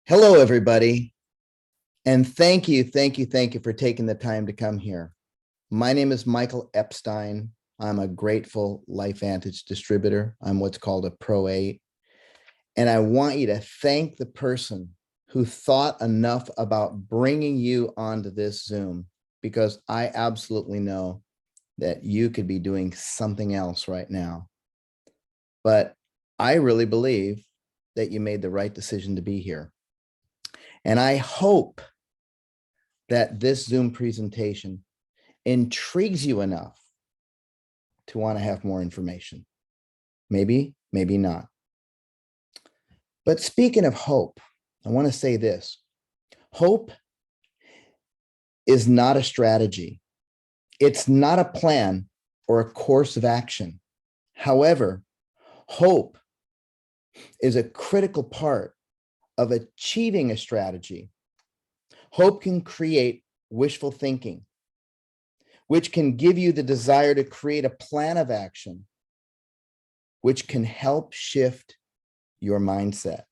Hello, everybody. And thank you for taking the time to come here. My name is Michael Epstein. I'm a grateful Lifevantage distributor. I'm what's called a Pro 8. And I want you to thank the person who thought enough about bringing you onto this Zoom, because I absolutely know that you could be doing something else right now. But I really believe that you made the right decision to be here. And I hope that this Zoom presentation intrigues you enough to want to have more information. Maybe, maybe not. But speaking of hope, I want to say this. Hope is not a strategy. It's not a plan or a course of action. However, hope is a critical part of achieving a strategy. Hope can create wishful thinking, which can give you the desire to create a plan of action, which can help shift your mindset.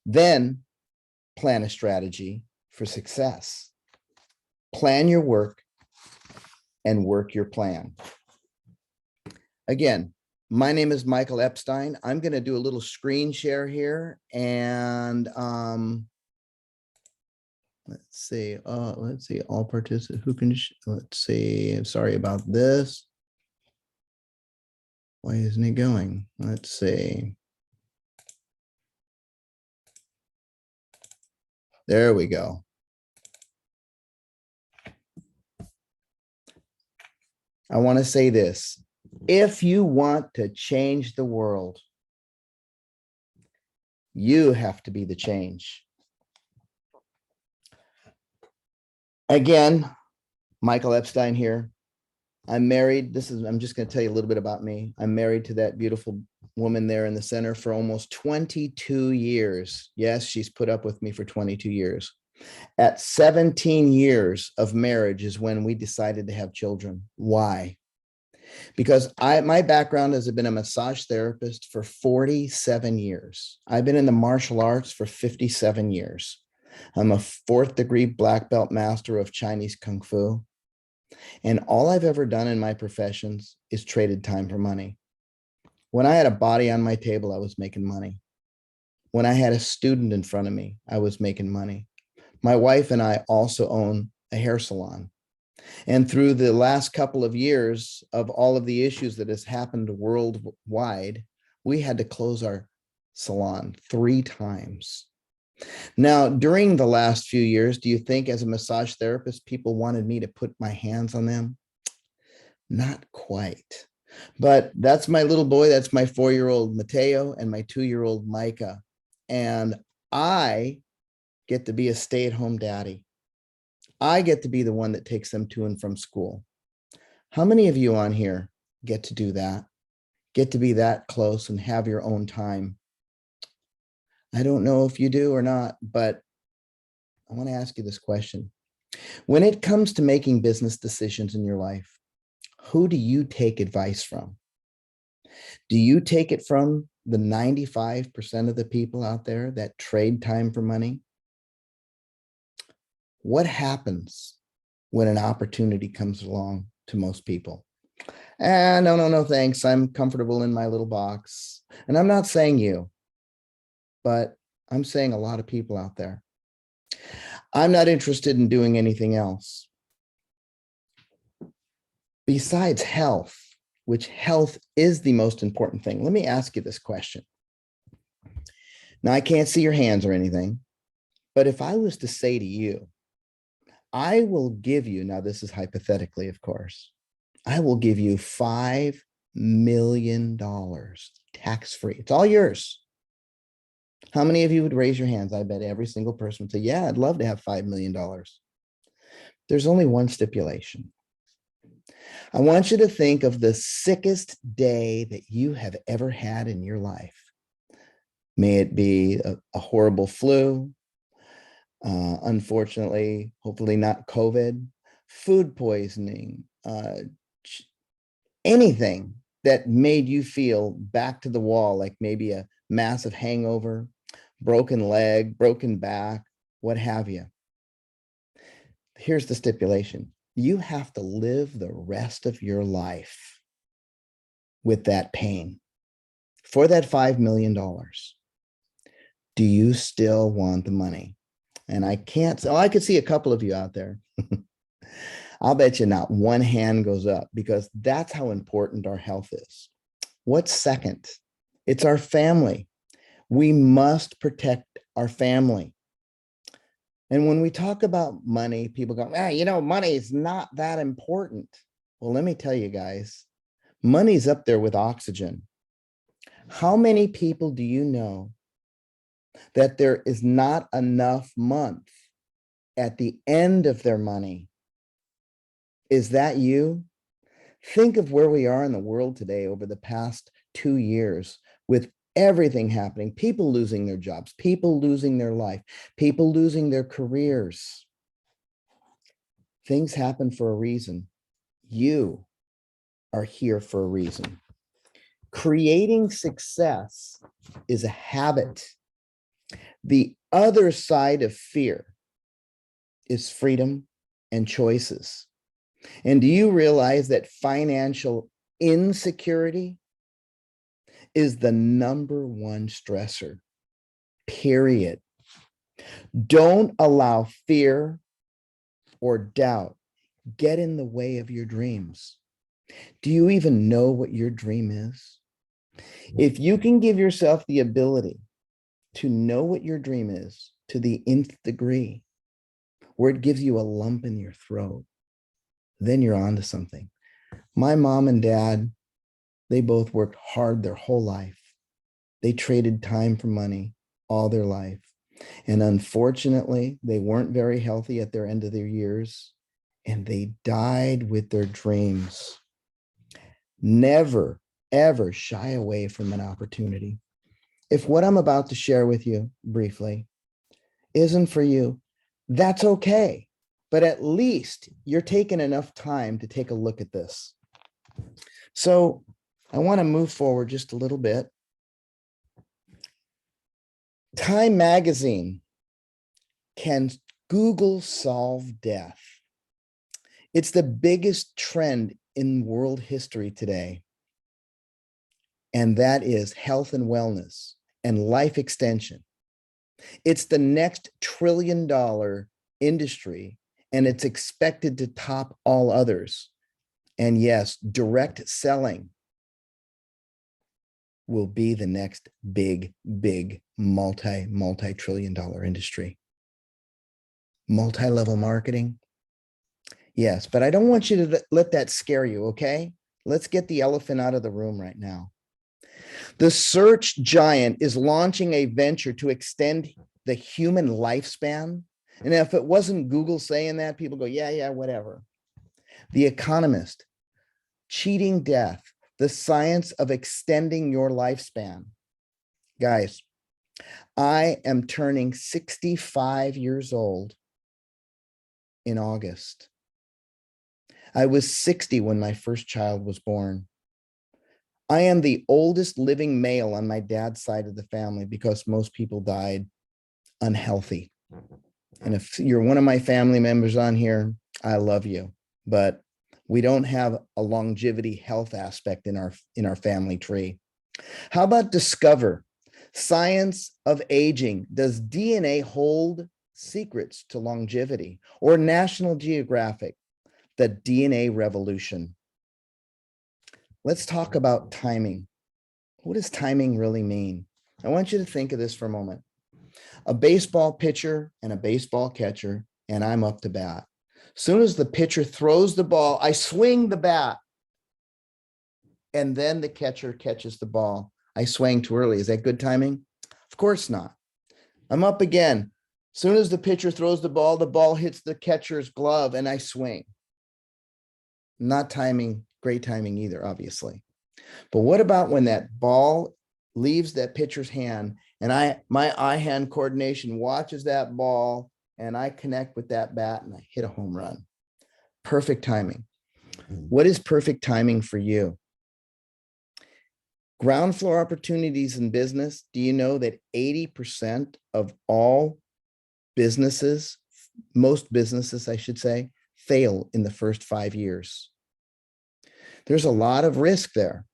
Then plan a strategy for success. Plan your work and work your plan. Again, my name is Michael Epstein. I'm going to do a little screen share here and let's see, all participants who can, let's see, I'm sorry about this. Why isn't it going? Let's see. There we go. I want to say this. If you want to change the world, you have to be the change. Again, Michael Epstein here. I'm married. I'm just going to tell you a little bit about me. I'm married to that beautiful woman there in the center for almost 22 years. Yes, she's put up with me for 22 years. At 17 years of marriage is when we decided to have children. Why? Because my background has been a massage therapist for 47 years. I've been in the martial arts for 57 years. I'm a 4th degree black belt master of Chinese Kung Fu. And all I've ever done in my professions is traded time for money. When I had a body on my table, I was making money. When I had a student in front of me, I was making money. My wife and I also own a hair salon. And through the last couple of years of all of the issues that has happened worldwide, we had to close our salon 3 times. Now, during the last few years, do you think as a massage therapist, people wanted me to put my hands on them? Not quite. But that's my little boy. That's my 4-year-old Mateo and my 2-year-old Micah. And I get to be a stay-at-home daddy. I get to be the one that takes them to and from school. How many of you on here get to do that? Get to be that close and have your own time? I don't know if you do or not, but I want to ask you this question. When it comes to making business decisions in your life, who do you take advice from? Do you take it from the 95% of the people out there that trade time for money? What happens when an opportunity comes along to most people? And no, thanks. I'm comfortable in my little box. And I'm not saying you, but I'm saying a lot of people out there. I'm not interested in doing anything else. Besides health, which health is the most important thing. Let me ask you this question. Now, I can't see your hands or anything, but if I was to say to you, I will give you, now this is hypothetically, of course, I will give you $5 million tax-free. It's all yours. How many of you would raise your hands? I bet every single person would say, yeah, I'd love to have $5 million. There's only one stipulation. I want you to think of the sickest day that you have ever had in your life. May it be a horrible flu, unfortunately, hopefully not COVID, food poisoning, anything that made you feel back to the wall, like maybe a massive hangover. broken leg, broken back, what have you. Here's the stipulation. You have to live the rest of your life with that pain for that $5 million. Do you still want the money? And I can't, I could see a couple of you out there. I'll bet you not one hand goes up, because that's how important our health is. What's second? It's our family. We must protect our family. And when we talk about money, people go, money is not that important. Well, let me tell you guys, money's up there with oxygen. How many people do you know that there is not enough month at the end of their money? Is that you? Think of where we are in the world today over the past 2 years with everything happening, people losing their jobs, people losing their life, people losing their careers. Things happen for a reason. You are here for a reason. Creating success is a habit. The other side of fear is freedom and choices. And do you realize that financial insecurity is the #1 stressor, period? Don't allow fear or doubt get in the way of your dreams. Do you even know what your dream is? If you can give yourself the ability to know what your dream is to the nth degree, where it gives you a lump in your throat, then you're onto something. My mom and dad, they both worked hard their whole life. They traded time for money all their life. And unfortunately, they weren't very healthy at their end of their years, and they died with their dreams. Never, ever shy away from an opportunity. If what I'm about to share with you briefly isn't for you, that's okay. But at least you're taking enough time to take a look at this. So I want to move forward just a little bit. Time magazine, can Google solve death? It's the biggest trend in world history today. And that is health and wellness and life extension. It's the next $1 trillion industry, and it's expected to top all others. And yes, direct selling will be the next big multi-trillion-dollar industry. Multi-level marketing. Yes, but I don't want you to let that scare you, okay? Let's get the elephant out of the room right now. The search giant is launching a venture to extend the human lifespan. And if it wasn't Google saying that, people go, yeah, whatever. The Economist, cheating death, the science of extending your lifespan. Guys, I am turning 65 years old in August. I was 60 when my first child was born. I am the oldest living male on my dad's side of the family because most people died unhealthy. And if you're one of my family members on here, I love you, but we don't have a longevity health aspect in our family tree. How about Discover? Science of aging. Does DNA hold secrets to longevity? Or National Geographic, the DNA revolution. Let's talk about timing. What does timing really mean? I want you to think of this for a moment. A baseball pitcher and a baseball catcher, and I'm up to bat. Soon as the pitcher throws the ball, I swing the bat. And then the catcher catches the ball. I swang too early. Is that good timing? Of course not. I'm up again. Soon as the pitcher throws the ball hits the catcher's glove and I swing. Not timing, great timing either, obviously. But what about when that ball leaves that pitcher's hand and my eye-hand coordination watches that ball and I connect with that bat and I hit a home run? Perfect timing. What is perfect timing for you? Ground floor opportunities in business. Do you know that 80% of all businesses, most businesses, I should say, fail in the first 5 years? There's a lot of risk there.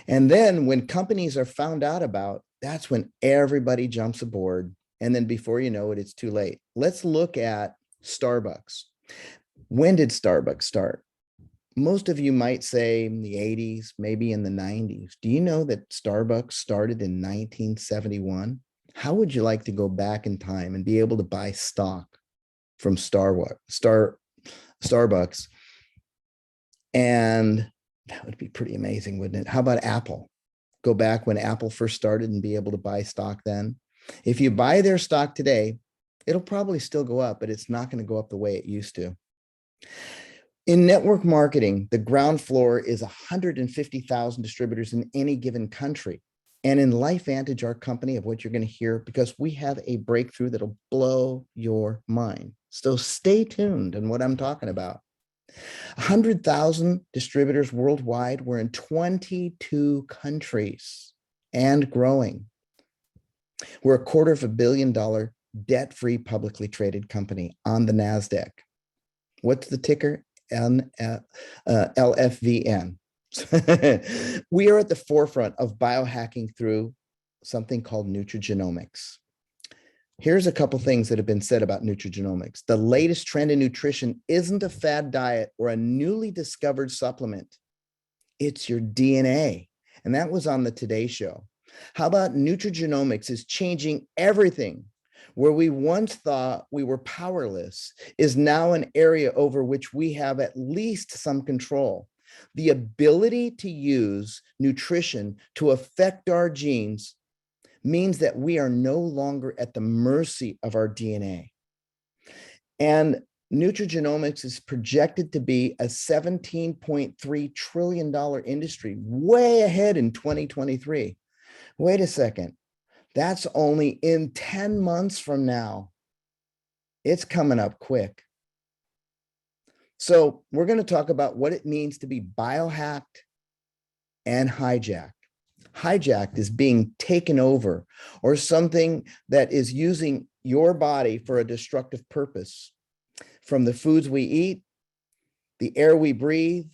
And then when companies are found out about, that's when everybody jumps aboard. And then before you know it, it's too late. Let's look at Starbucks. When did Starbucks start? Most of you might say in the 80s, maybe in the 90s. Do you know that Starbucks started in 1971? How would you like to go back in time and be able to buy stock from Starbucks? And that would be pretty amazing, wouldn't it? How about Apple? Go back when Apple first started and be able to buy stock then. If you buy their stock today, it'll probably still go up, but it's not going to go up the way it used to. In network marketing, the ground floor is 150,000 distributors in any given country. And in Lifevantage, our company, of what you're going to hear, because we have a breakthrough that'll blow your mind. So stay tuned on what I'm talking about. 100,000 distributors worldwide. We're in 22 countries and growing. We're a $250 million debt-free publicly traded company on the NASDAQ. What's the ticker? LFVN. We are at the forefront of biohacking through something called nutrigenomics. Here's a couple things that have been said about nutrigenomics. The latest trend in nutrition isn't a fad diet or a newly discovered supplement. It's your DNA. And that was on the Today Show. How about nutrigenomics is changing everything? Where we once thought we were powerless is now an area over which we have at least some control. The ability to use nutrition to affect our genes means that we are no longer at the mercy of our DNA. And nutrigenomics is projected to be a $17.3 trillion industry, way ahead in 2023. Wait a second. That's only in 10 months from now. It's coming up quick. So we're going to talk about what it means to be biohacked and hijacked. Hijacked is being taken over, or something that is using your body for a destructive purpose. From the foods we eat, the air we breathe,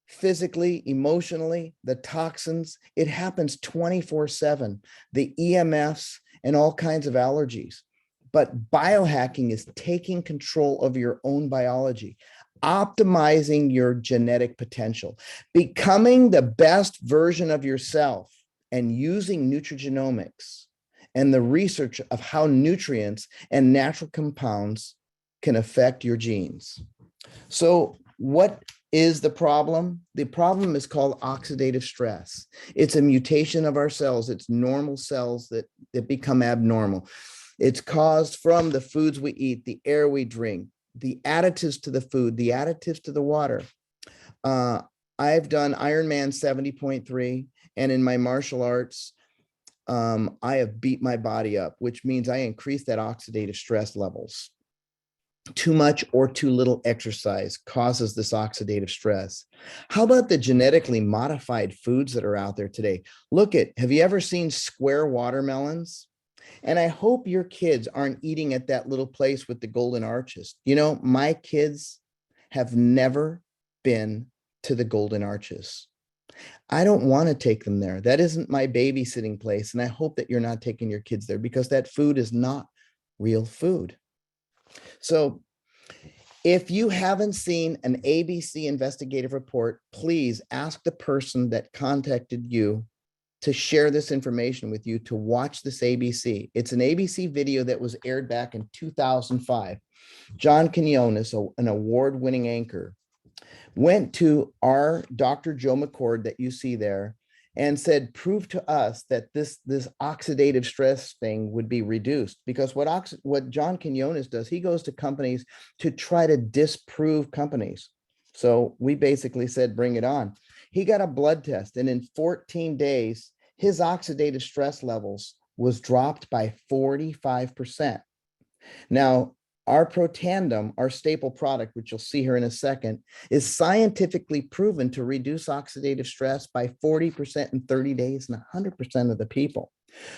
physically, emotionally, the toxins, it happens 24/7, the EMFs and all kinds of allergies. But biohacking is taking control of your own biology, optimizing your genetic potential, becoming the best version of yourself, and using nutrigenomics and the research of how nutrients and natural compounds can affect your genes. So what is the problem? The problem is called oxidative stress. It's a mutation of our cells. It's normal cells that become abnormal. It's caused from the foods we eat, the air we drink, the additives to the food, the additives to the water. I've done Ironman 70.3, and in my martial arts, I have beat my body up, which means I increase that oxidative stress levels. Too much or too little exercise causes this oxidative stress. How about the genetically modified foods that are out there today? Have you ever seen square watermelons? And I hope your kids aren't eating at that little place with the golden arches. You know, my kids have never been to the golden arches. I don't want to take them there. That isn't my babysitting place. And I hope that you're not taking your kids there, because that food is not real food. So if you haven't seen an ABC investigative report, please ask the person that contacted you to share this information with you, to watch this ABC. It's an ABC video that was aired back in 2005. John Quinones, an award-winning anchor, went to our Dr. Joe McCord that you see there and said, prove to us that this oxidative stress thing would be reduced. Because what John Quinones does, he goes to companies to try to disprove companies. So we basically said, bring it on. He got a blood test, and in 14 days, his oxidative stress levels was dropped by 45%. Now, Our Protandim, our staple product, which you'll see here in a second, is scientifically proven to reduce oxidative stress by 40% in 30 days and 100% of the people.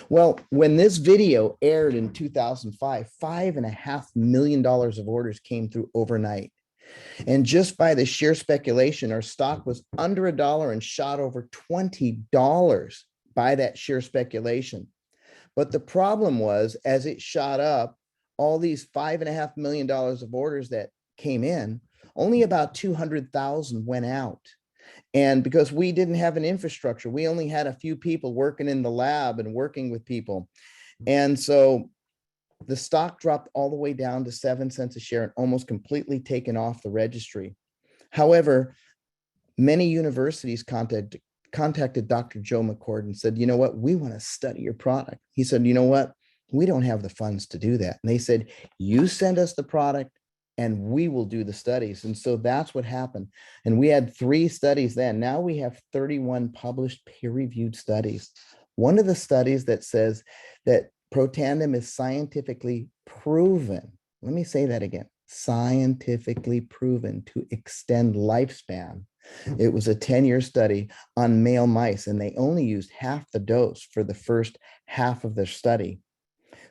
Well, when this video aired in 2005, $5.5 million of orders came through overnight. And just by the sheer speculation, our stock was under $1 and shot over $20 by that sheer speculation. But the problem was, as it shot up, all these $5.5 million of orders that came in, only about 200,000 went out. And because we didn't have an infrastructure, we only had a few people working in the lab and working with people. And so the stock dropped all the way down to 7 cents a share and almost completely taken off the registry. However, many universities contacted Dr. Joe McCord and said, you know what, we want to study your product. He said, you know what, we don't have the funds to do that. And they said, you send us the product and we will do the studies. And so that's what happened. And we had 3 studies then. Now we have 31 published peer-reviewed studies. One of the studies that says that Protandim is scientifically proven. Let me say that again, scientifically proven to extend lifespan. It was a 10-year study on male mice, and they only used half the dose for the first half of their study.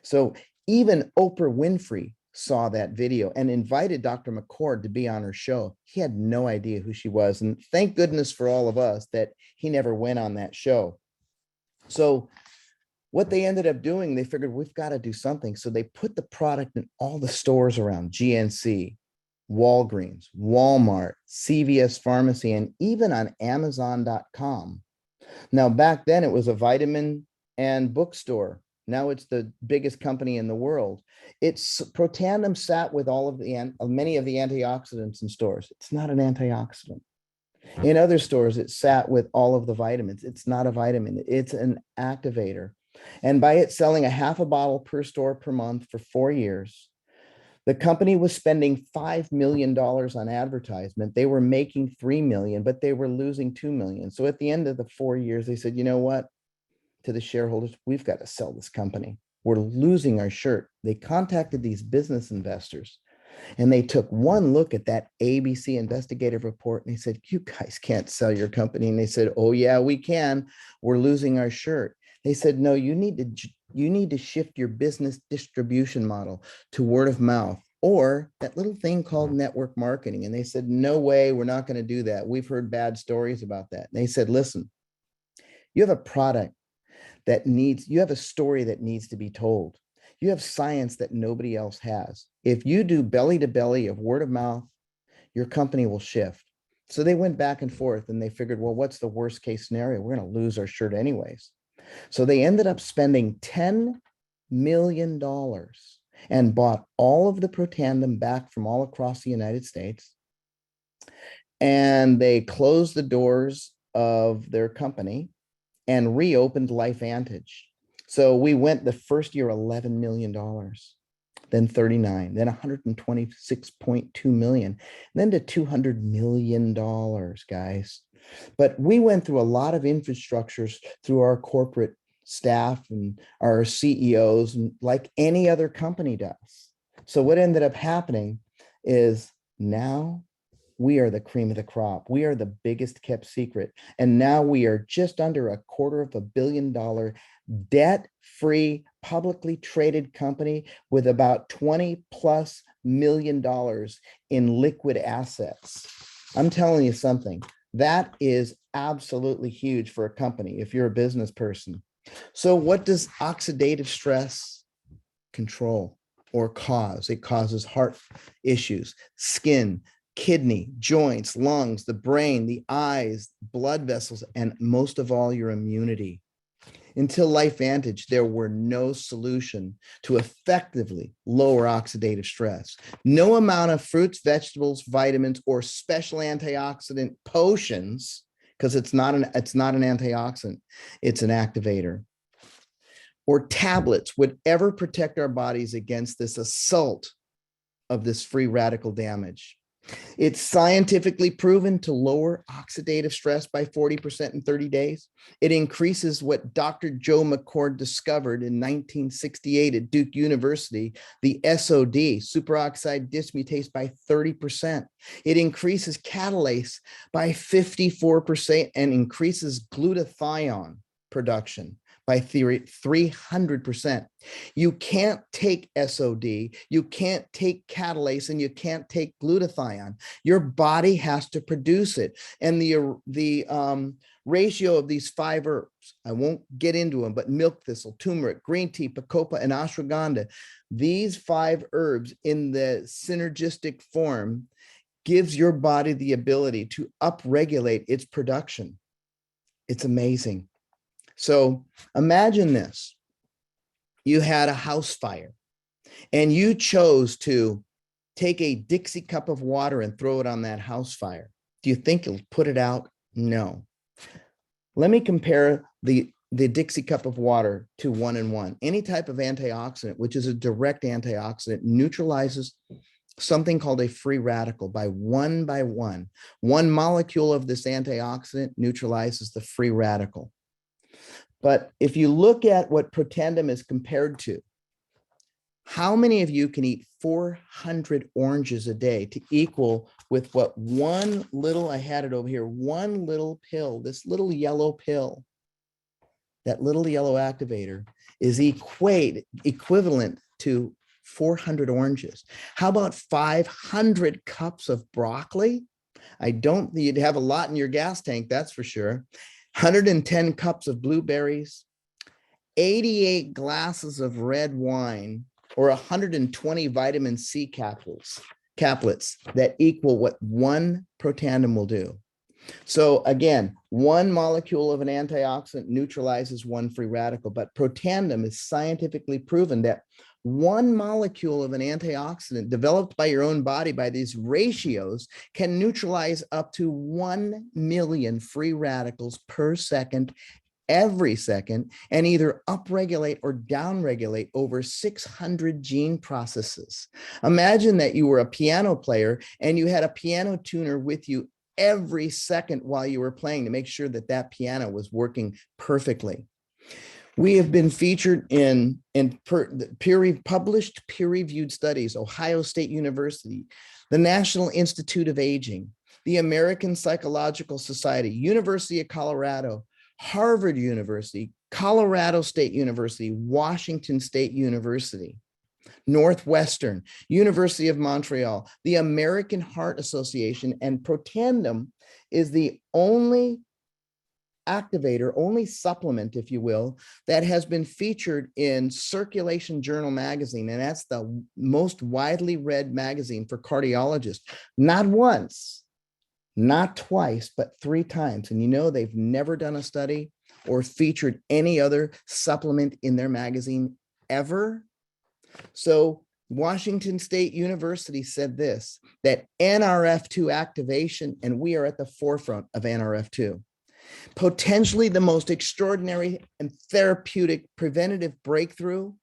So even Oprah Winfrey saw that video and invited Dr. McCord to be on her show. He had no idea who she was. And thank goodness for all of us that he never went on that show. So what they ended up doing, they figured we've got to do something. So they put the product in all the stores around GNC, Walgreens, Walmart, CVS Pharmacy, and even on Amazon.com. Now, back then it was a vitamin and bookstore. Now it's the biggest company in the world. It's Protandim sat with all of many of the antioxidants in stores. It's not an antioxidant. In other stores, it sat with all of the vitamins. It's not a vitamin. It's an activator. And by it selling a half a bottle per store per month for 4 years, the company was spending $5 million on advertisement. They were making $3 million, but they were losing $2 million. So at the end of the 4 years, they said, you know what? To the shareholders, we've got to sell this company. We're losing our shirt. They contacted these business investors and they took one look at that ABC investigative report and they said, you guys can't sell your company. And they said, oh yeah, we can. We're losing our shirt. They said, no, you need to shift your business distribution model to word of mouth or that little thing called network marketing. And they said, no way, we're not going to do that. We've heard bad stories about that. And they said, listen, you have a product you have a story that needs to be told. You have science that nobody else has. If you do belly to belly of word of mouth, your company will shift. So they went back and forth and they figured, well, what's the worst case scenario? We're going to lose our shirt anyways. So they ended up spending $10 million and bought all of the Protandim back from all across the United States. And they closed the doors of their company and reopened Lifevantage. So we went the first year, $11 million, then 39, then 126.2 million, then to $200 million, guys. But we went through a lot of infrastructures through our corporate staff and our CEOs, and like any other company does. So what ended up happening is now we are the cream of the crop. We are the biggest kept secret. And now we are just under $250 million debt-free, publicly traded company with about $20+ million in liquid assets. I'm telling you something, that is absolutely huge for a company if you're a business person. So what does oxidative stress control or cause? It causes heart issues, skin, kidney, joints, lungs, the brain, the eyes, blood vessels, and most of all, your immunity. Until Lifevantage, there were no solution to effectively lower oxidative stress. No amount of fruits, vegetables, vitamins, or special antioxidant potions, because it's not an antioxidant, it's an activator, or tablets would ever protect our bodies against this assault of this free radical damage. It's scientifically proven to lower oxidative stress by 40% in 30 days. It increases what Dr. Joe McCord discovered in 1968 at Duke University, the SOD, superoxide dismutase, by 30%. It increases catalase by 54% and increases glutathione production by 300%. You can't take SOD, you can't take catalase, and you can't take glutathione. Your body has to produce it. And the ratio of these 5 herbs, I won't get into them, but milk thistle, turmeric, green tea, bacopa, and ashwagandha, these 5 herbs in the synergistic form gives your body the ability to upregulate its production. It's amazing. So imagine this. You had a house fire and you chose to take a Dixie cup of water and throw it on that house fire. Do you think it'll put it out? No. Let me compare the Dixie cup of water to 1-in-1. Any type of antioxidant, which is a direct antioxidant, neutralizes something called a free radical by one. One molecule of this antioxidant neutralizes the free radical. But if you look at what Protandim is compared to, how many of you can eat 400 oranges a day to equal with what one little, I had it over here, one little pill, this little yellow pill, that little yellow activator is equivalent to 400 oranges. How about 500 cups of broccoli? You'd have a lot in your gas tank, that's for sure. 110 cups of blueberries, 88 glasses of red wine, or 120 vitamin C caplets that equal what one Protandim will do. So again, one molecule of an antioxidant neutralizes one free radical, but Protandim is scientifically proven that one molecule of an antioxidant developed by your own body by these ratios can neutralize up to 1 million free radicals per second, every second, and either upregulate or downregulate over 600 gene processes. Imagine that you were a piano player and you had a piano tuner with you every second while you were playing to make sure that that piano was working perfectly. We have been featured in published peer-reviewed studies, Ohio State University, the National Institute of Aging, the American Psychological Society, University of Colorado, Harvard University, Colorado State University, Washington State University, Northwestern, University of Montreal, the American Heart Association, and Protandim is the only activator, only supplement, if you will, that has been featured in Circulation Journal magazine. And that's the most widely read magazine for cardiologists. Not once, not twice, but 3 times. And you know, they've never done a study or featured any other supplement in their magazine ever. So Washington State University said this, that NRF2 activation, and we are at the forefront of NRF2. Potentially the most extraordinary and therapeutic preventative breakthrough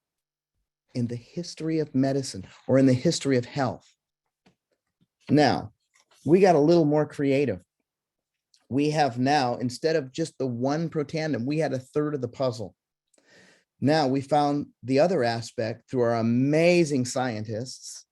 in the history of medicine or in the history of health. Now, we got a little more creative. We have now, instead of just the one Protandim, we had a third of the puzzle. Now we found the other aspect through our amazing scientists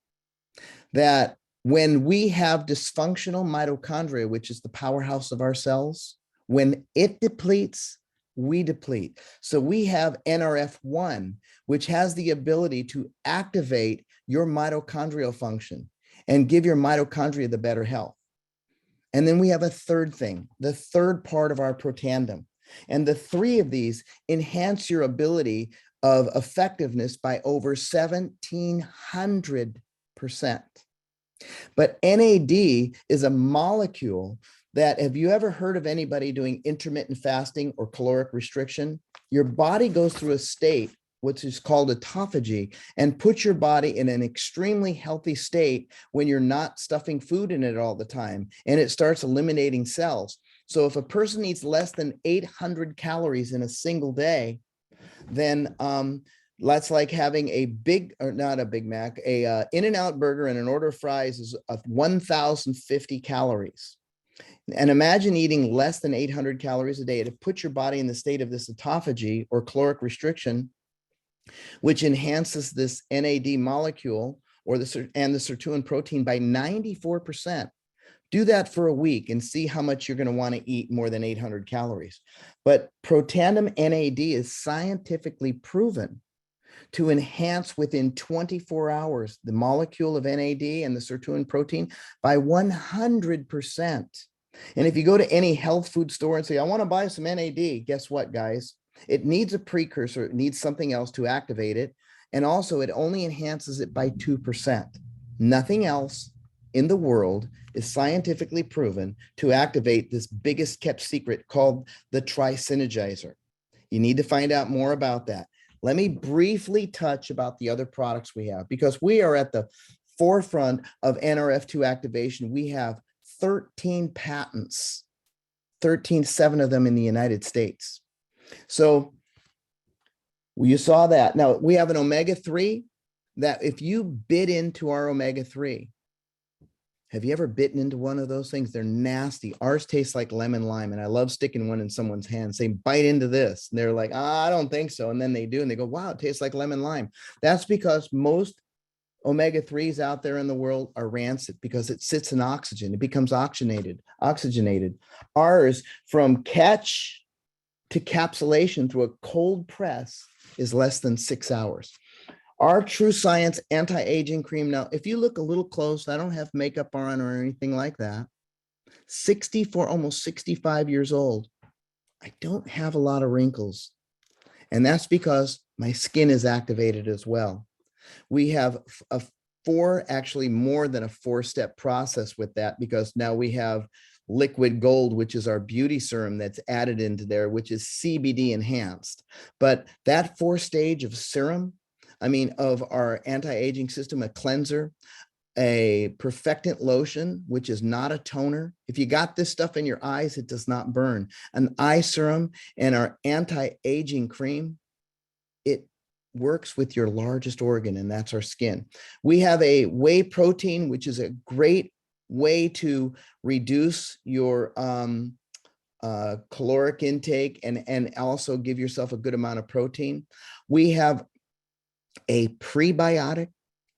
that when we have dysfunctional mitochondria, which is the powerhouse of our cells, when it depletes, we deplete. So we have NRF1, which has the ability to activate your mitochondrial function and give your mitochondria the better health. And then we have a third thing, the third part of our Protandim. And the 3 of these enhance your ability of effectiveness by over 1,700%. But NAD is a molecule that, have you ever heard of anybody doing intermittent fasting or caloric restriction? Your body goes through a state, which is called autophagy, and puts your body in an extremely healthy state when you're not stuffing food in it all the time, and it starts eliminating cells. So if a person eats less than 800 calories in a single day, then That's like having a big, or not a Big Mac, a In-N-Out burger and an order of fries is of 1,050 calories. And imagine eating less than 800 calories a day. To put your body in the state of this autophagy or caloric restriction, which enhances this NAD molecule or the sirtuin protein by 94%. Do that for a week and see how much you're going to want to eat more than 800 calories. But Protandim NAD is scientifically proven to enhance within 24 hours the molecule of NAD and the sirtuin protein by 100%. And if you go to any health food store and say, I want to buy some NAD, guess what, guys? It needs a precursor. It needs something else to activate it. And also, it only enhances it by 2%. Nothing else in the world is scientifically proven to activate this biggest kept secret called the trisynergizer. You need to find out more about that. Let me briefly touch about the other products we have, because we are at the forefront of NRF2 activation. We have 13 patents, 7 of them in the United States. So you saw that. Now we have an omega-3 that if you bit into our omega-3, have you ever bitten into one of those things? They're nasty. Ours tastes like lemon lime. And I love sticking one in someone's hand, saying, bite into this. And they're like, I don't think so. And then they do. And they go, wow, it tastes like lemon lime. That's because most omega-3s out there in the world are rancid because it sits in oxygen. It becomes oxygenated. Ours, from catch to capsulation through a cold press, is less than 6 hours. Our True Science anti-aging cream. Now, if you look a little close, I don't have makeup on or anything like that. 64, almost 65 years old. I don't have a lot of wrinkles. And that's because my skin is activated as well. We have actually more than a 4-step process with that, because now we have liquid gold, which is our beauty serum that's added into there, which is CBD enhanced. But that 4-stage of serum, of our anti-aging system, a cleanser, a perfectant lotion, which is not a toner. If you got this stuff in your eyes, it does not burn. An eye serum and our anti-aging cream, it works with your largest organ, and that's our skin. We have a whey protein, which is a great way to reduce your caloric intake and also give yourself a good amount of protein. We have a prebiotic,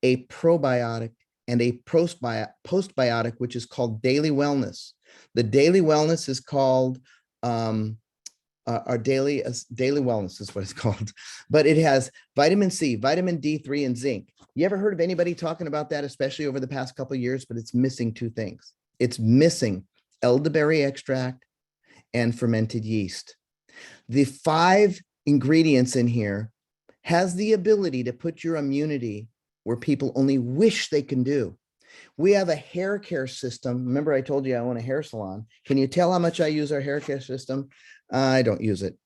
a probiotic, and a postbiotic, which is called Daily Wellness. The Daily Wellness is called our daily wellness is what it's called, but it has vitamin C, vitamin D3, and zinc. You ever heard of anybody talking about that, especially over the past couple of years? But it's missing 2 things. It's missing elderberry extract and fermented yeast. The 5 ingredients in here has the ability to put your immunity where people only wish they can do. We have a hair care system. Remember, I told you I own a hair salon. Can you tell how much I use our hair care system? I don't use it,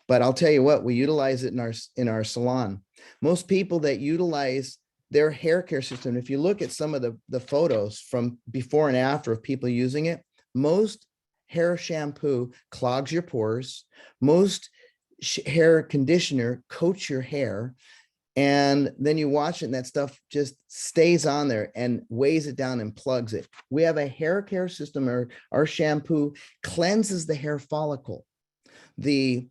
but I'll tell you what, we utilize it in our salon. Most people that utilize their hair care system, if you look at some of the photos from before and after of people using it, most hair shampoo clogs your pores. Most hair conditioner coats your hair, and then you wash it and that stuff just stays on there and weighs it down and plugs it. We have a hair care system, or our shampoo cleanses the hair follicle. The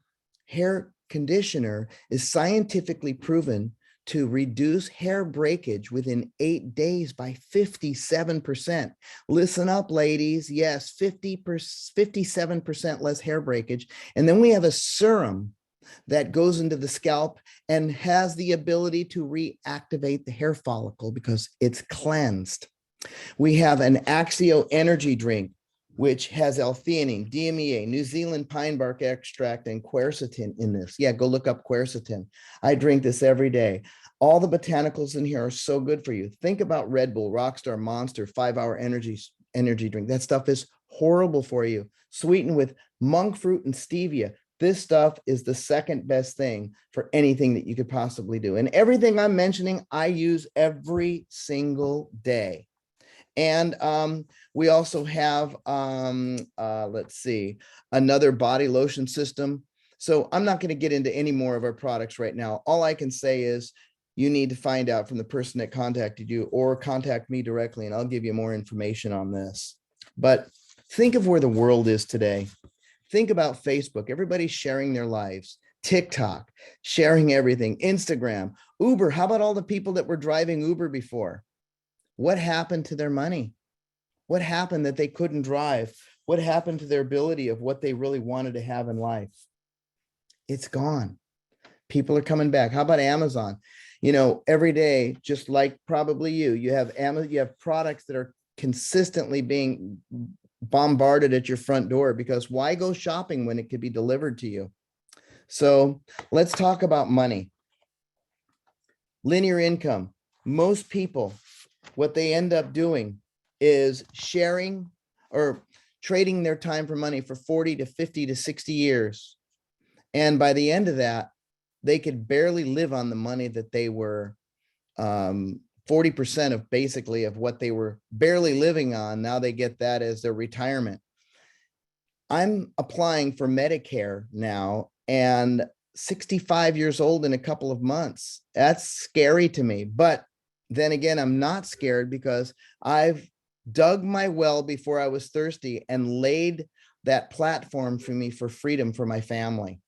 hair conditioner is scientifically proven to reduce hair breakage within 8 days by 57%. Listen up, ladies. Yes, 57% less hair breakage. And then we have a serum that goes into the scalp and has the ability to reactivate the hair follicle because it's cleansed. We have an Axio energy drink, which has L-theanine, DMEA, New Zealand pine bark extract, and quercetin in this. Yeah, go look up quercetin. I drink this every day. All the botanicals in here are so good for you. Think about Red Bull, Rockstar, Monster, 5-hour energy drink. That stuff is horrible for you. Sweetened with monk fruit and stevia. This stuff is the second best thing for anything that you could possibly do. And everything I'm mentioning, I use every single day. And we also have, let's see, another body lotion system So I'm not going to get into any more of our products right now. All I can say is you need to find out from the person that contacted you or contact me directly, and I'll give you more information on this. But think of where the world is today. Think about Facebook. Everybody's sharing their lives. TikTok, sharing everything. Instagram, Uber. How about all the people that were driving Uber before? What happened to their money? What happened that they couldn't drive? What happened to their ability of what they really wanted to have in life? It's gone. People are coming back. How about Amazon? You know, every day, just like probably you have Amazon, you have products that are consistently being bombarded at your front door, because why go shopping when it could be delivered to you? So let's talk about money. Linear income. Most people, what they end up doing is sharing or trading their time for money for 40 to 50 to 60 years. And by the end of that, they could barely live on the money that they were 40% of basically of what they were barely living on. Now they get that as their retirement. I'm applying for Medicare now, and 65 years old in a couple of months. That's scary to me. But then again, I'm not scared because I've dug my well before I was thirsty and laid that platform for me for freedom for my family.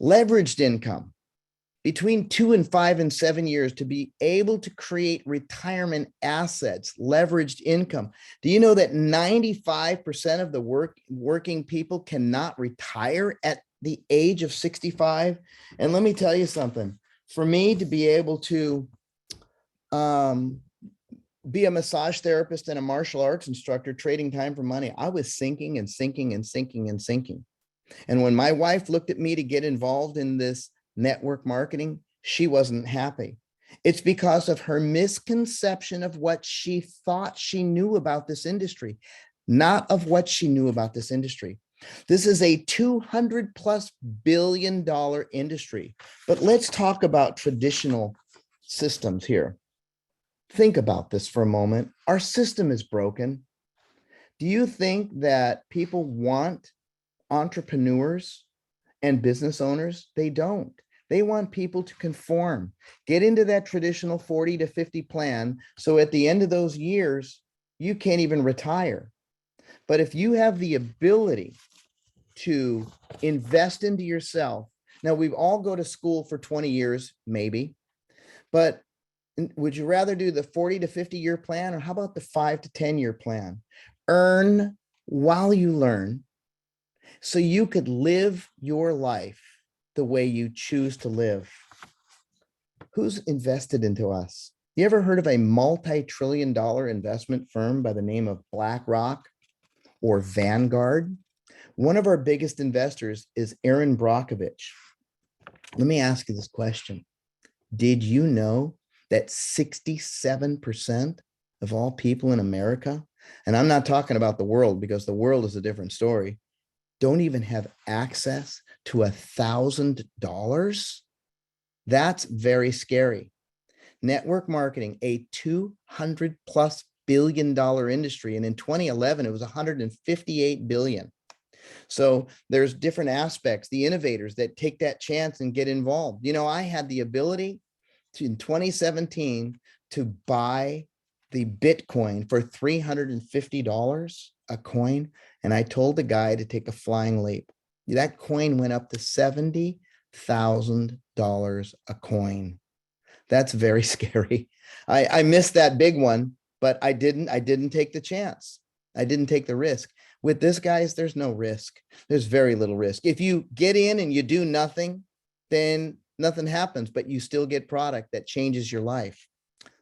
Leveraged income. Between 2 and 5 and 7 years to be able to create retirement assets, leveraged income. Do you know that 95% of the working people cannot retire at the age of 65? And let me tell you something. For me to be able to be a massage therapist and a martial arts instructor, trading time for money, I was sinking and sinking and sinking and sinking. And when my wife looked at me to get involved in this network marketing, she wasn't happy. It's because of her misconception of what she thought she knew about this industry, not of what she knew about this industry. This is a $200+ billion industry. But let's talk about traditional systems here. Think about this for a moment. Our system is broken. Do you think that people want entrepreneurs and business owners? They don't. They want people to conform, get into that traditional 40 to 50 plan. So at the end of those years, you can't even retire. But if you have the ability to invest into yourself, now we all go to school for 20 years, maybe, but would you rather do the 40 to 50 year plan, or how about the 5 to 10 year plan? Earn while you learn, so you could live your life the way you choose to live. Who's invested into us? You ever heard of a multi-trillion-dollar investment firm by the name of BlackRock or Vanguard? One of our biggest investors is Aaron Brockovich. Let me ask you this question. Did you know that 67% of all people in America, and I'm not talking about the world because the world is a different story, don't even have access to $1,000? That's very scary. Network marketing, a $200+ billion industry. And in 2011, it was 158 billion. So there's different aspects, the innovators that take that chance and get involved. You know, I had the ability to, in 2017, to buy the Bitcoin for $350 a coin. And I told the guy to take a flying leap. That coin went up to $70,000 a coin. That's very scary. I missed that big one, but I didn't take the chance. I didn't take the risk. With this, guys, there's no risk. There's very little risk. If you get in and you do nothing, then nothing happens, but you still get product that changes your life.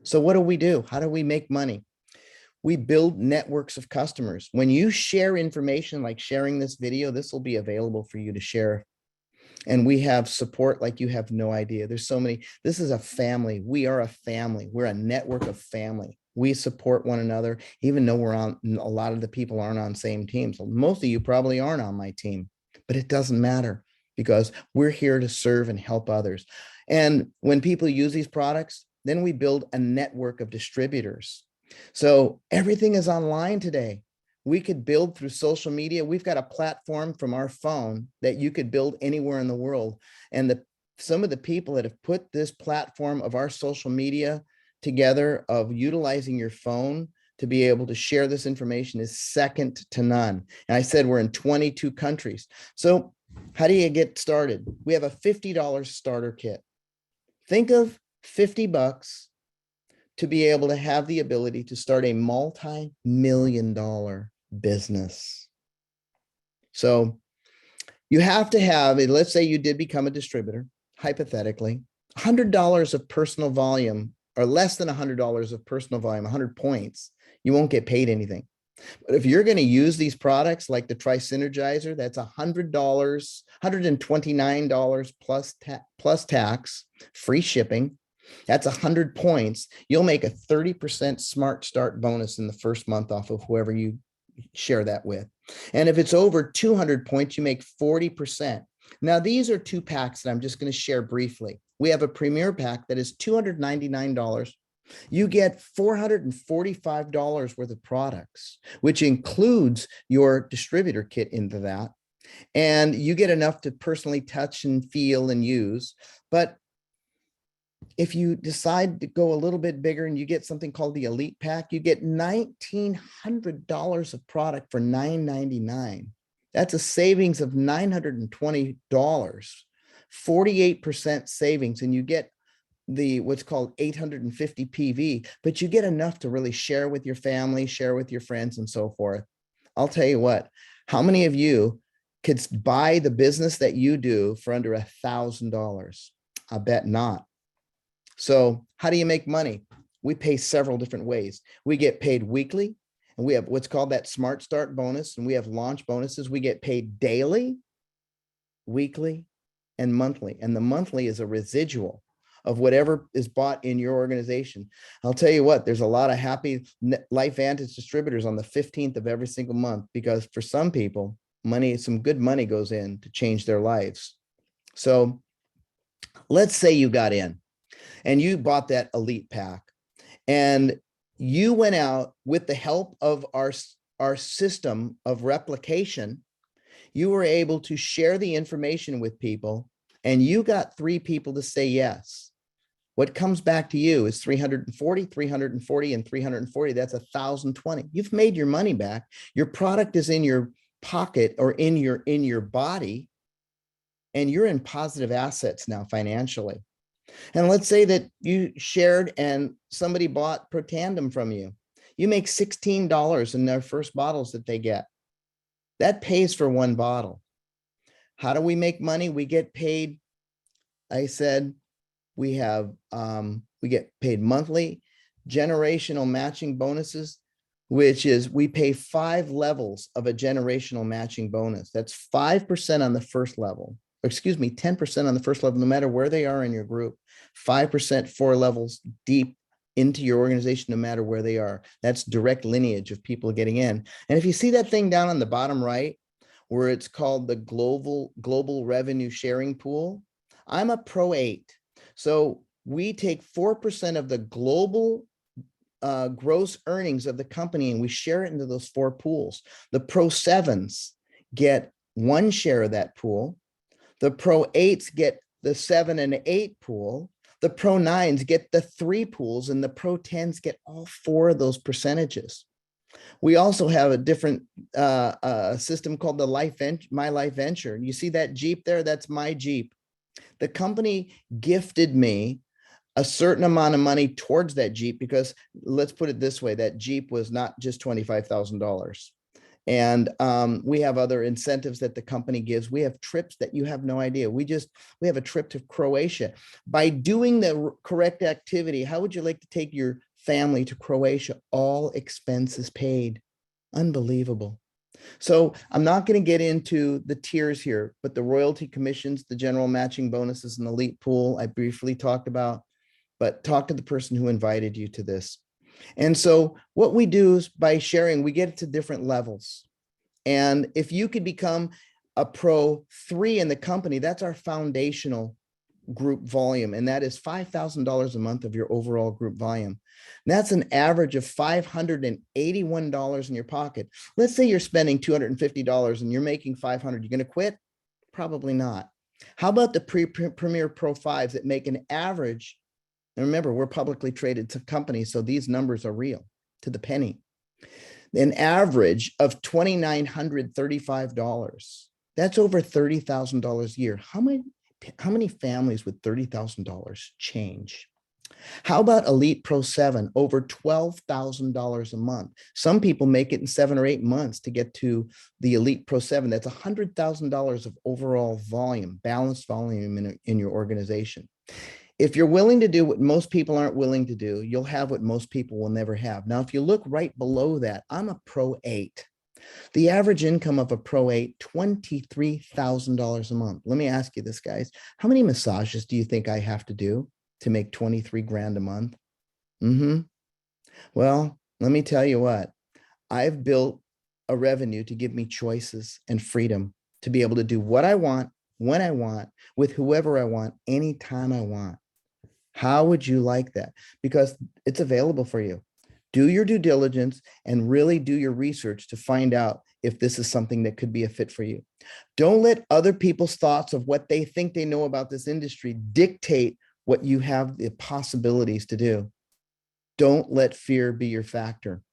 So what do? How do we make money? We build networks of customers. When you share information like sharing this video, this will be available for you to share. And we have support like you have no idea. There's so many. This is a family. We are a family. We're a network of family. We support one another, even though we're on, a lot of the people aren't on same teams. Most of you probably aren't on my team, but it doesn't matter because we're here to serve and help others. And when people use these products, then we build a network of distributors. So everything is online today. We could build through social media. We've got a platform from our phone that you could build anywhere in the world. And some of the people that have put this platform of our social media together, of utilizing your phone to be able to share this information, is second to none. And I said we're in 22 countries. So how do you get started? We have a $50 starter kit. Think of $50 to be able to have the ability to start a multi-million-dollar business. So you have to have, let's say you did become a distributor, hypothetically, $100 of personal volume, or less than $100 of personal volume, 100 points, you won't get paid anything. But if you're going to use these products like the Tri-Synergizer, that's $100, $129 plus tax, free shipping. That's 100 points. You'll make a 30% smart start bonus in the first month off of whoever you share that with. And if it's over 200 points, you make 40%. Now, these are 2 packs that I'm just going to share briefly. We have a premier pack that is $299. You get $445 worth of products, which includes your distributor kit into that. And you get enough to personally touch and feel and use. But if you decide to go a little bit bigger and you get something called the Elite Pack, you get $1,900 of product for $999. That's a savings of $920, 48% savings, and you get the what's called 850 PV, but you get enough to really share with your family, share with your friends, and so forth. I'll tell you what, how many of you could buy the business that you do for under $1,000? I bet not. So how do you make money? We pay several different ways. We get paid weekly, and we have what's called that Smart Start bonus, and we have launch bonuses. We get paid daily, weekly, and monthly. And the monthly is a residual of whatever is bought in your organization. I'll tell you what, there's a lot of happy Lifevantage distributors on the 15th of every single month, because for some people, some good money goes in to change their lives. So let's say you got in and you bought that Elite Pack, and you went out with the help of our system of replication. You were able to share the information with people, and you got 3 people to say yes. What comes back to you is 340, 340, and 340. That's 1,020. You've made your money back. Your product is in your pocket or in your body, and you're in positive assets now financially. And let's say that you shared and somebody bought Protandim from you. You make $16 in their first bottles that they get. That pays for 1 bottle. How do we make money? We get paid. I said we get paid monthly, generational matching bonuses, which is we pay 5 levels of a generational matching bonus. That's 5% on the first level. Excuse me, 10% on the first level, no matter where they are in your group. 5%, 4 levels deep into your organization, no matter where they are. That's direct lineage of people getting in. And if you see that thing down on the bottom right, where it's called the global revenue sharing pool, I'm a Pro 8. So we take 4% of the global gross earnings of the company, and we share it into those 4 pools. The Pro 7s get 1 share of that pool. The Pro 8s get the 7 and 8 pool. The Pro 9s get the 3 pools, and the Pro 10s get all 4 of those percentages. We also have a different system called the My Life Venture. You see that Jeep there? That's my Jeep. The company gifted me a certain amount of money towards that Jeep, because let's put it this way, that Jeep was not just $25,000. And we have other incentives that the company gives. We have trips that you have no idea. We have a trip to Croatia. By doing the correct activity, how would you like to take your family to Croatia? All expenses paid. Unbelievable. So I'm not going to get into the tiers here, but the royalty commissions, the general matching bonuses, and the elite pool, I briefly talked about, but talk to the person who invited you to this. And so what we do is, by sharing, we get to different levels. And if you could become a Pro 3 in the company, that's our foundational group volume, and that is $5,000 a month of your overall group volume. And that's an average of $581 in your pocket. Let's say you're spending $250 and you're making $500. You're going to quit? Probably not. How about the Premier Pro 5s that make an average? And remember, we're publicly traded companies, so these numbers are real to the penny. An average of $2,935. That's over $30,000 a year. How many families with $30,000 change? How about Elite Pro 7, over $12,000 a month? Some people make it in 7 or 8 months to get to the Elite Pro 7. That's $100,000 of overall volume, balanced volume in your organization. If you're willing to do what most people aren't willing to do, you'll have what most people will never have. Now, if you look right below that, I'm a Pro 8. The average income of a Pro 8, $23,000 a month. Let me ask you this, guys. How many massages do you think I have to do to make 23 grand a month? Well, let me tell you what. I've built a revenue to give me choices and freedom to be able to do what I want, when I want, with whoever I want, anytime I want. How would you like that? Because it's available for you. Do your due diligence and really do your research to find out if this is something that could be a fit for you. Don't let other people's thoughts of what they think they know about this industry dictate what you have the possibilities to do. Don't let fear be your factor.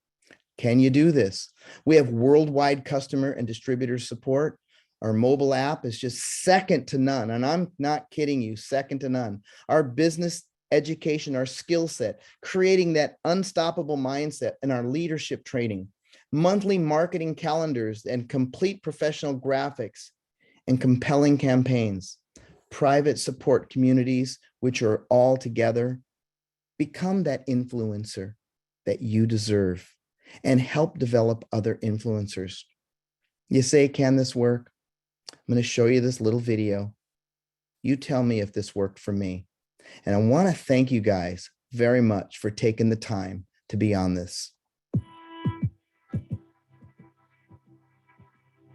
Can you do this? We have worldwide customer and distributor support. Our mobile app is just second to none. And I'm not kidding you, second to none. Our business education, our skill set, creating that unstoppable mindset, and our leadership training, monthly marketing calendars and complete professional graphics and compelling campaigns, private support communities, which are all together. Become that influencer that you deserve and help develop other influencers. You say, can this work? I'm going to show you this little video. You tell me if this worked for me. And I want to thank you guys very much for taking the time to be on this.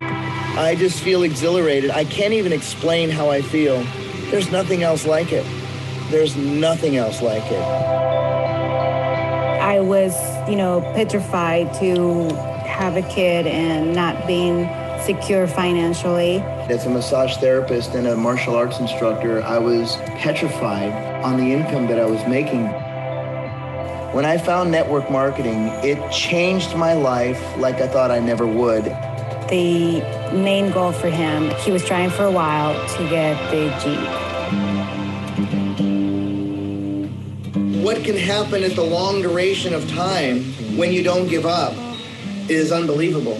I just feel exhilarated. I can't even explain how I feel. There's nothing else like it. There's nothing else like it. I was, petrified to have a kid and not being secure financially. As a massage therapist and a martial arts instructor, I was petrified on the income that I was making. When I found network marketing, it changed my life like I thought I never would. The main goal for him, he was trying for a while to get the Jeep. What can happen at the long duration of time when you don't give up is unbelievable.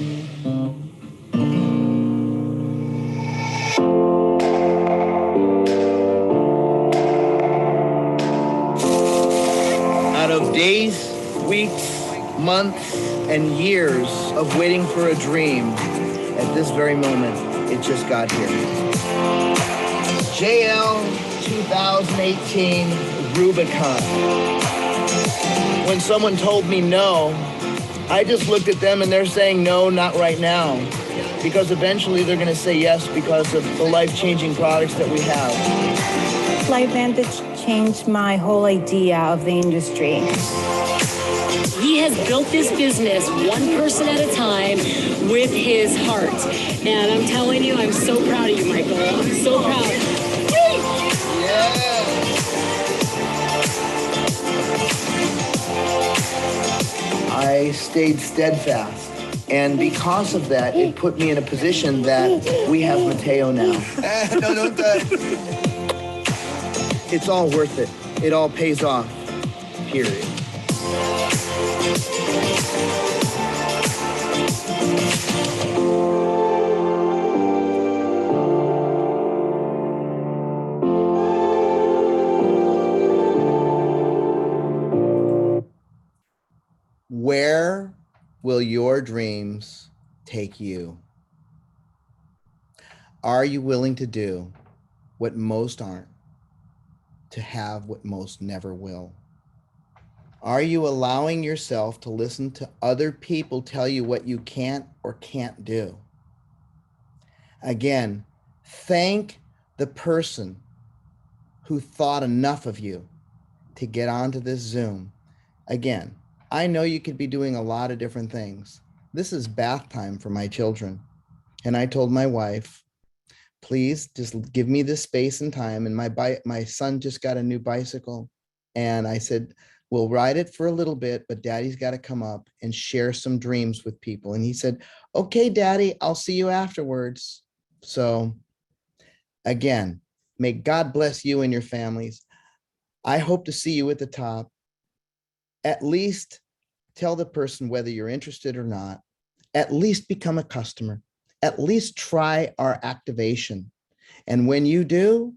Out of days, weeks, months, and years of waiting for a dream, at this very moment, it just got here. JL 2018 Rubicon. When someone told me no, I just looked at them and they're saying no, not right now. Because eventually they're gonna say yes because of the life-changing products that we have. Lifevantage changed my whole idea of the industry. He has built this business one person at a time with his heart. And I'm telling you, I'm so proud of you, Michael. I'm so proud. Yeah. I stayed steadfast. And because of that, it put me in a position that we have Mateo now. No, don't It's all worth it. It all pays off, period. Where will your dreams take you? Are you willing to do what most aren't, to have what most never will? Are you allowing yourself to listen to other people tell you what you can't or can't do? Again, thank the person who thought enough of you to get onto this Zoom. Again, I know you could be doing a lot of different things. This is bath time for my children. And I told my wife, please just give me the space and time. And my son just got a new bicycle. And I said, we'll ride it for a little bit, but daddy's got to come up and share some dreams with people. And he said, okay, daddy, I'll see you afterwards. So again, may God bless you and your families. I hope to see you at the top. At least tell the person whether you're interested or not. At least become a customer. At least try our activation. And when you do,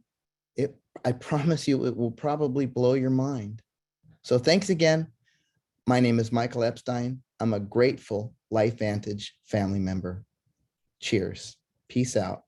I promise you, it will probably blow your mind. So thanks again. My name is Michael Epstein. I'm a grateful Lifevantage family member. Cheers. Peace out.